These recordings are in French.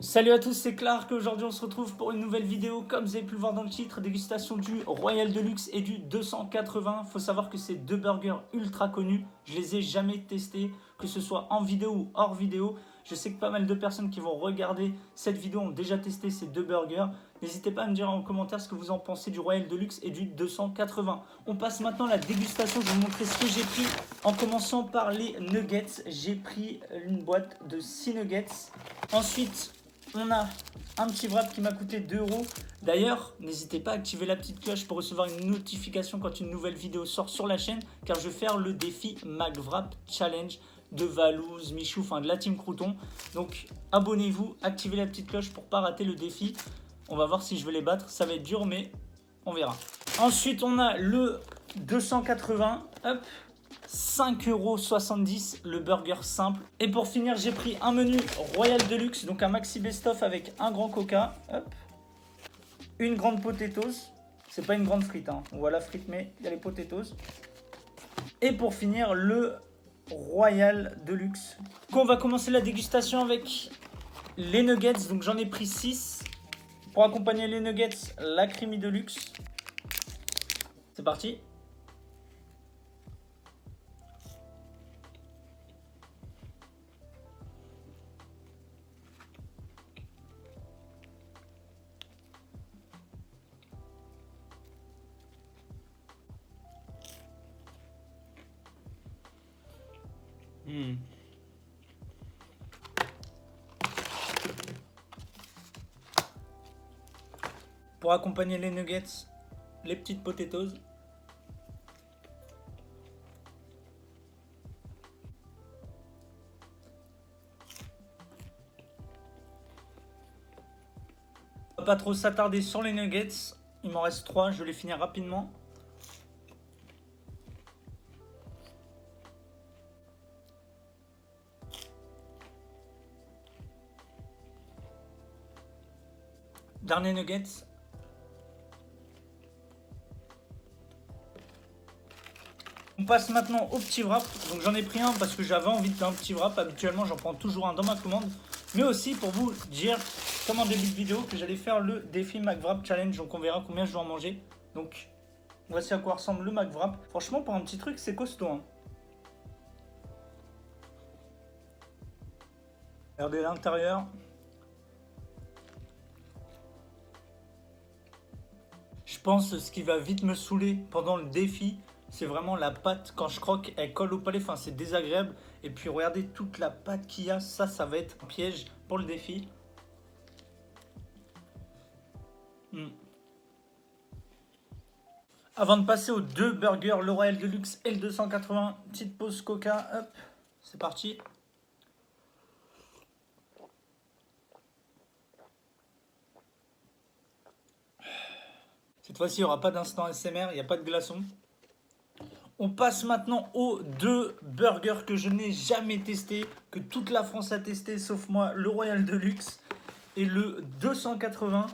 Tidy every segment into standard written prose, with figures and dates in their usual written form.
Salut à tous, c'est Clark. Aujourd'hui on se retrouve pour une nouvelle vidéo. Comme vous avez pu le voir dans le titre, dégustation du Royal Deluxe et du 280. Faut savoir que c'est deux burgers ultra connus. Je les ai jamais testés, que ce soit en vidéo ou hors vidéo. Je sais que pas mal de personnes qui vont regarder cette vidéo ont déjà testé ces deux burgers. N'hésitez pas à me dire en commentaire ce que vous en pensez du Royal Deluxe et du 280. On passe maintenant à la dégustation. Je vais vous montrer ce que j'ai pris. En commençant par les nuggets, j'ai pris une boîte de 6 nuggets. Ensuite, on a un petit wrap qui m'a coûté 2 euros. D'ailleurs, n'hésitez pas à activer la petite cloche pour recevoir une notification quand une nouvelle vidéo sort sur la chaîne, car je vais faire le défi McWrap Challenge de Valouz, Michou, enfin de la team Crouton. Donc abonnez-vous, activez la petite cloche pour ne pas rater le défi. On va voir si je vais les battre. Ça va être dur, mais on verra. Ensuite, on a le 280. Hop. 5,70 € le burger simple. Et pour finir, j'ai pris un menu Royal Deluxe, donc un maxi best-of avec un grand coca, hop, une grande potatoes. C'est pas une grande frite, hein. On voit la frite, mais il y a les potatoes. Et pour finir, le Royal Deluxe. Donc on va commencer la dégustation avec les nuggets. Donc j'en ai pris 6. Pour accompagner les nuggets, la creamy deluxe. C'est parti. Pour accompagner les nuggets, les petites potatoes. On va pas trop s'attarder sur les nuggets. Il m'en reste 3, je vais les finir rapidement. Dernier nuggets. On passe maintenant au petit wrap. Donc j'en ai pris un parce que j'avais envie d'un petit wrap. Habituellement j'en prends toujours un dans ma commande. Mais aussi pour vous dire, comme en début de vidéo, que j'allais faire le défi McWrap Challenge. Donc on verra combien je dois en manger. Donc voici à quoi ressemble le McWrap. Franchement pour un petit truc c'est costaud, hein. Regardez l'intérieur. Je pense ce qui va vite me saouler pendant le défi, c'est vraiment la pâte. Quand je croque, elle colle au palais. Enfin, c'est désagréable. Et puis, regardez toute la pâte qu'il y a. Ça va être un piège pour le défi. Avant de passer aux deux burgers, le Royal Deluxe et le 280, petite pause coca. Hop, c'est parti. Cette fois-ci, il n'y aura pas d'instant SMR, il n'y a pas de glaçon. On passe maintenant aux deux burgers que je n'ai jamais testés, que toute la France a testé, sauf moi, le Royal Deluxe et le 280.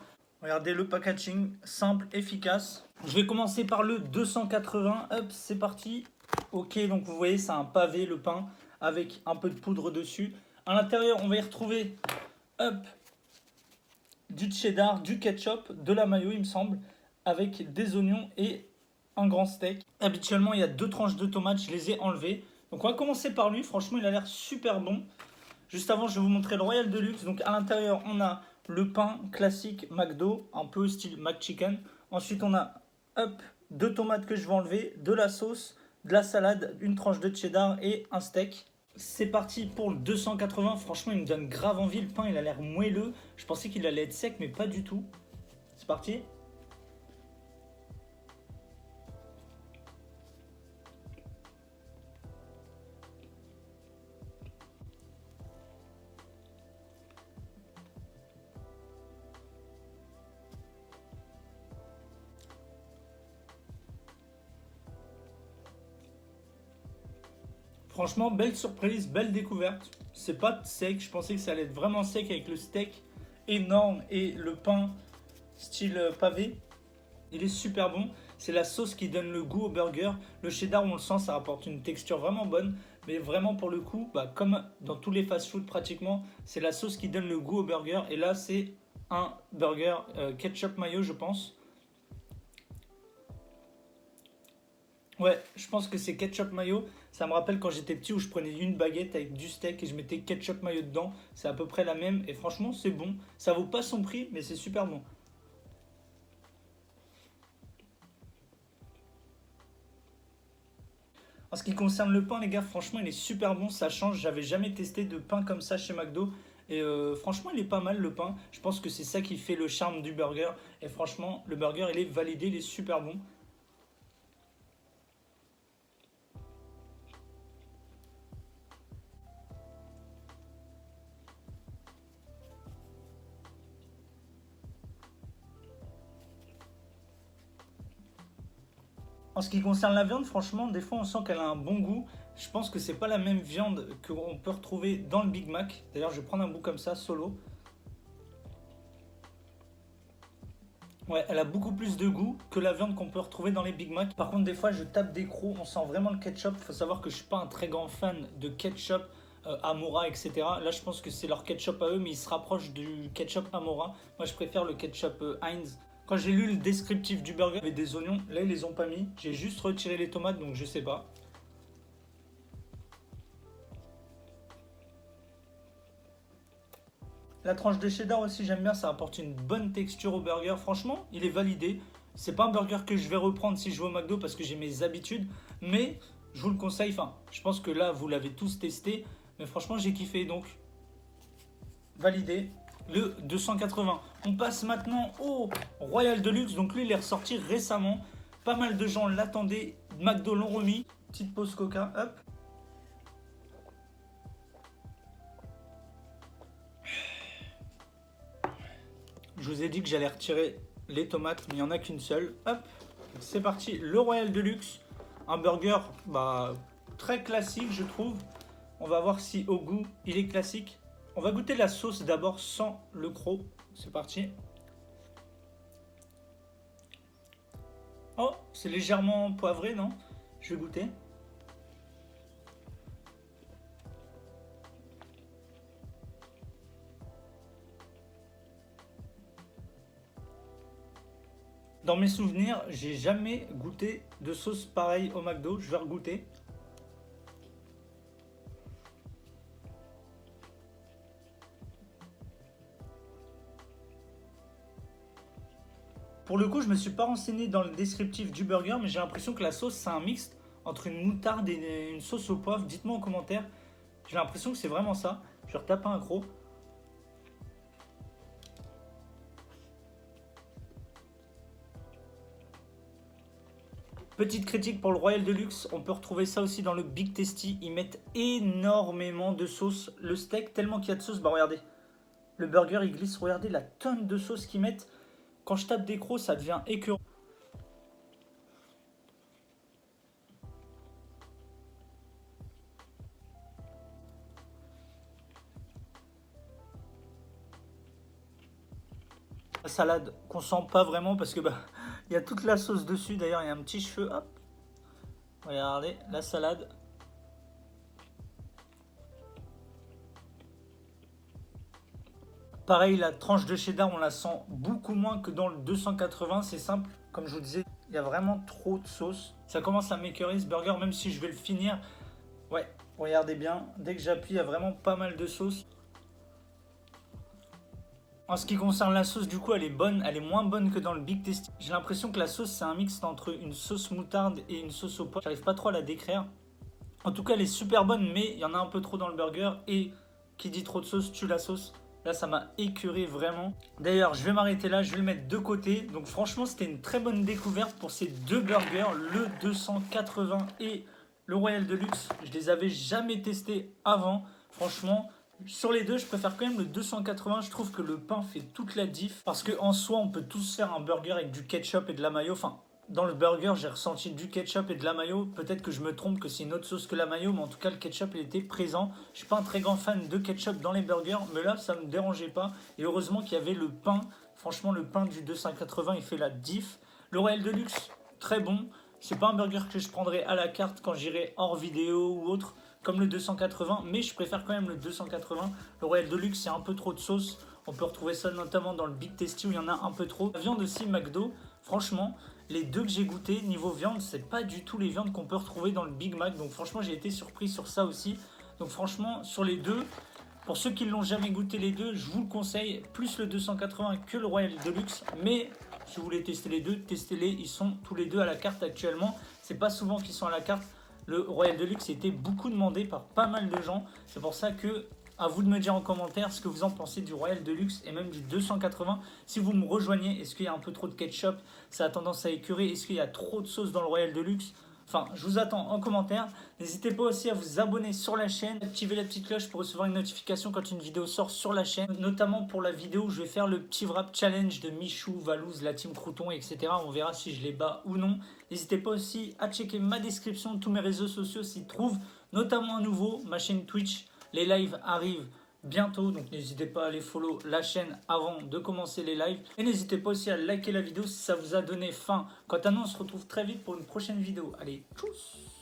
Regardez le packaging, simple, efficace. Je vais commencer par le 280. Hop, c'est parti. Ok, donc vous voyez, c'est un pavé, le pain, avec un peu de poudre dessus. À l'intérieur, on va y retrouver, hop, du cheddar, du ketchup, de la mayo, il me semble, avec des oignons et un grand steak. Habituellement, il y a 2 tranches de tomates, je les ai enlevées. Donc on va commencer par lui, franchement, il a l'air super bon. Juste avant, je vais vous montrer le Royal Deluxe. Donc à l'intérieur, on a le pain classique McDo, un peu style McChicken. Ensuite, on a, hop, 2 tomates que je vais enlever, de la sauce, de la salade, une tranche de cheddar et un steak. C'est parti pour le 280. Franchement, il me donne grave envie. Le pain, il a l'air moelleux. Je pensais qu'il allait être sec, mais pas du tout. C'est parti. Franchement, belle surprise, belle découverte. C'est pas sec, je pensais que ça allait être vraiment sec avec le steak énorme et le pain style pavé. Il est super bon. C'est la sauce qui donne le goût au burger. Le cheddar, on le sent, ça rapporte une texture vraiment bonne. Mais vraiment, pour le coup, bah, comme dans tous les fast-food pratiquement, c'est la sauce qui donne le goût au burger. Et là, c'est un burger ketchup mayo, je pense. Ouais, je pense que c'est ketchup mayo. Ça me rappelle quand j'étais petit où je prenais une baguette avec du steak et je mettais ketchup mayo dedans. C'est à peu près la même. Et franchement, c'est bon. Ça vaut pas son prix, mais c'est super bon. En ce qui concerne le pain, les gars, franchement, il est super bon, ça change. J'avais jamais testé de pain comme ça chez McDo. Et franchement, il est pas mal le pain. Je pense que c'est ça qui fait le charme du burger. Et franchement, le burger, il est validé, il est super bon. En ce qui concerne la viande, franchement, des fois, on sent qu'elle a un bon goût. Je pense que c'est pas la même viande qu'on peut retrouver dans le Big Mac. D'ailleurs, je vais prendre un bout comme ça, solo. Ouais, elle a beaucoup plus de goût que la viande qu'on peut retrouver dans les Big Mac. Par contre, des fois, je tape des crocs, on sent vraiment le ketchup. Il faut savoir que je suis pas un très grand fan de ketchup Amora, etc. Là, je pense que c'est leur ketchup à eux, mais ils se rapprochent du ketchup Amora. Moi, je préfère le ketchup Heinz. Quand j'ai lu le descriptif du burger, il y avait des oignons. Là, ils les ont pas mis. J'ai juste retiré les tomates, donc je sais pas. La tranche de cheddar aussi, j'aime bien, ça apporte une bonne texture au burger. Franchement, il est validé. C'est pas un burger que je vais reprendre si je vais au McDo parce que j'ai mes habitudes, mais je vous le conseille. Enfin, je pense que là, vous l'avez tous testé, mais franchement, j'ai kiffé. Donc, validé. Le 280. On passe maintenant au Royal Deluxe. Donc, lui, il est ressorti récemment. Pas mal de gens l'attendaient. McDo l'ont remis. Petite pause coca, hop. Je vous ai dit que j'allais retirer les tomates, mais il n'y en a qu'une seule. Hop, c'est parti. Le Royal Deluxe, un burger très classique, je trouve. On va voir si au goût, il est classique. On va goûter la sauce d'abord sans le croc. C'est parti. Oh, c'est légèrement poivré, non? Je vais goûter. Dans mes souvenirs, j'ai jamais goûté de sauce pareille au McDo. Je vais regoûter. Pour le coup, je me suis pas renseigné dans le descriptif du burger, mais j'ai l'impression que la sauce, c'est un mix entre une moutarde et une sauce au poivre. Dites-moi en commentaire. J'ai l'impression que c'est vraiment ça. Je vais retaper un croc. Petite critique pour le Royal Deluxe, on peut retrouver ça aussi dans le Big Tasty. Ils mettent énormément de sauce. Le steak, tellement qu'il y a de sauce, bah regardez. Le burger, il glisse. Regardez la tonne de sauce qu'ils mettent. Quand je tape des crocs, ça devient écœurant. La salade qu'on sent pas vraiment parce que bah il y a toute la sauce dessus. D'ailleurs, il y a un petit cheveu. Hop, regardez la salade. Pareil, la tranche de cheddar, on la sent beaucoup moins que dans le 280. C'est simple, comme je vous disais, il y a vraiment trop de sauce. Ça commence à m'écœurer ce burger, même si je vais le finir. Ouais, regardez bien, dès que j'appuie, il y a vraiment pas mal de sauce. En ce qui concerne la sauce, du coup, elle est bonne, elle est moins bonne que dans le Big Tasty. J'ai l'impression que la sauce, c'est un mix entre une sauce moutarde et une sauce au poivre. J'arrive pas trop à la décrire. En tout cas, elle est super bonne, mais il y en a un peu trop dans le burger. Et qui dit trop de sauce, tue la sauce. Là, ça m'a écœuré vraiment. D'ailleurs, je vais m'arrêter là, je vais le mettre de côté. Donc franchement, c'était une très bonne découverte pour ces deux burgers, le 280 et le Royal Deluxe. Je les avais jamais testés avant. Franchement, sur les deux, je préfère quand même le 280. Je trouve que le pain fait toute la diff. Parce qu'en soi, on peut tous faire un burger avec du ketchup et de la mayo. Enfin, dans le burger, j'ai ressenti du ketchup et de la mayo. Peut-être que je me trompe, que c'est une autre sauce que la mayo, mais en tout cas, le ketchup, il était présent. Je suis pas un très grand fan de ketchup dans les burgers, mais là, ça me dérangeait pas. Et heureusement qu'il y avait le pain. Franchement, le pain du 280, il fait la diff. Le Royal Deluxe, très bon. C'est pas un burger que je prendrais à la carte quand j'irai hors vidéo ou autre. comme le 280, mais je préfère quand même le 280. Le Royal Deluxe, c'est un peu trop de sauce. On peut retrouver ça notamment dans le Big Tasty où il y en a un peu trop. La viande aussi, McDo, franchement, les deux que j'ai goûté, niveau viande, c'est pas du tout les viandes qu'on peut retrouver dans le Big Mac. Donc franchement, j'ai été surpris sur ça aussi. Donc franchement, sur les deux, pour ceux qui ne l'ont jamais goûté les deux, je vous le conseille, plus le 280 que le Royal Deluxe. Mais si vous voulez tester les deux, testez-les, ils sont tous les deux à la carte actuellement. C'est pas souvent qu'ils sont à la carte. Le Royal Deluxe a été beaucoup demandé par pas mal de gens. C'est pour ça que à vous de me dire en commentaire ce que vous en pensez du Royal Deluxe et même du 280. Si vous me rejoignez, est-ce qu'il y a un peu trop de ketchup? Ça a tendance à écurer. Est-ce qu'il y a trop de sauce dans le Royal Deluxe? Enfin, je vous attends en commentaire. N'hésitez pas aussi à vous abonner sur la chaîne, activer la petite cloche pour recevoir une notification quand une vidéo sort sur la chaîne. Notamment pour la vidéo où je vais faire le petit wrap challenge de Michou, Valouz, la team Crouton, etc. On verra si je les bats ou non. N'hésitez pas aussi à checker ma description de tous mes réseaux sociaux s'y trouvent. Notamment à nouveau ma chaîne Twitch. Les lives arrivent bientôt, donc n'hésitez pas à aller follow la chaîne avant de commencer les lives. Et n'hésitez pas aussi à liker la vidéo si ça vous a donné faim. Quant à nous, on se retrouve très vite pour une prochaine vidéo. Allez, tchuss!